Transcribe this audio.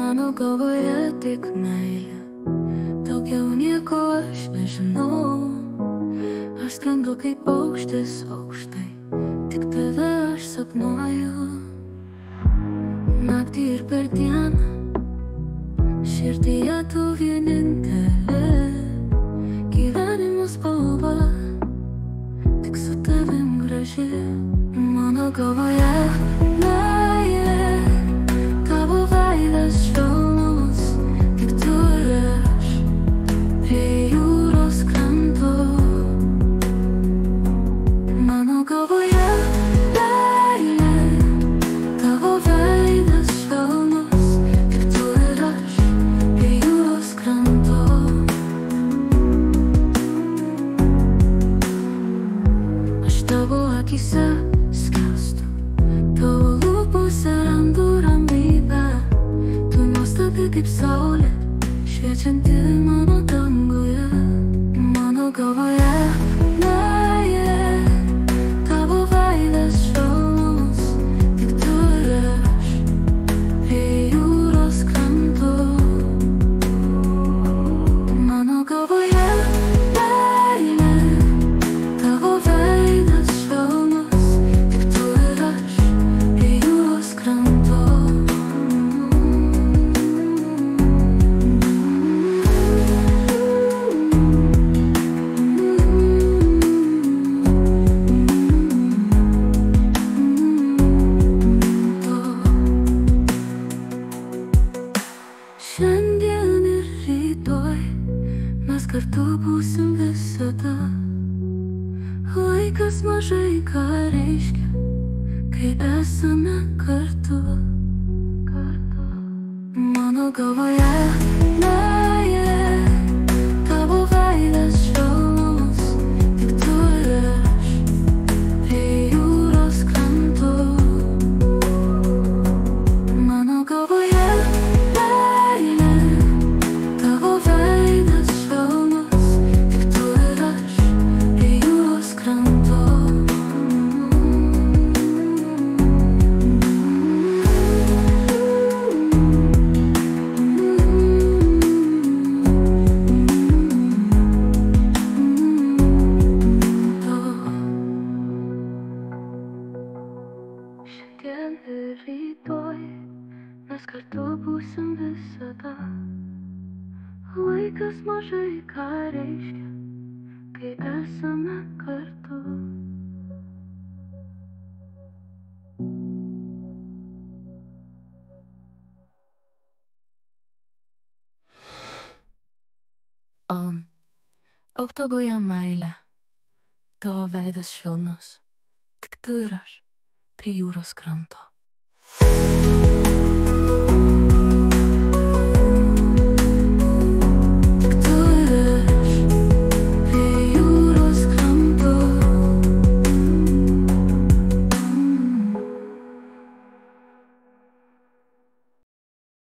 Mano galvoje tik meilė, daugiau nieko aš nežinau. Aš skrendu kaip paukštis aukštai, tik tave aš sapnuoju. Naktį ir per dieną, širdyje tu vienintelė. Gyvenimo spalva, tik su tavim graži. Mano galvoje meilė, tavo veidas švelnus, kaip tu ir aš prie jūros kranto. Mano galvoje meilė, tavo veidas švelnus, kaip tu ir aš prie jūros kranto. Aš tavo akyse skęstu, tavo lūpose randu ramybę. Tu nuostabi kaip saulė, šviečianti mano danguje. Mano galvoje meilė, tavo veidas švelnus, kaip tu ir aš prie jūros kranto. Mano galvoje meilė, tavo veidas švelnus, kaip tu ir aš prie jūros kranto. Šiandien ir rytoj mes kartu būsim visada. Laikas mažai ką reiškia, kai esame kartu. Mano galvoje meilė, tavo veidas švelnus, kaip tu ir aš prie jūros kranto. Mano galvoje meilė, tavo veidas švelnus, kaip tu ir aš prie jūros kranto. Šiandien ir rytoj mes kartu būsim visada. Laikas mažai ką reiškia, kai esame kartu. Auk tavoje meilė, tavo veidas švelnus, tik tu ir aš prie jūros kranto.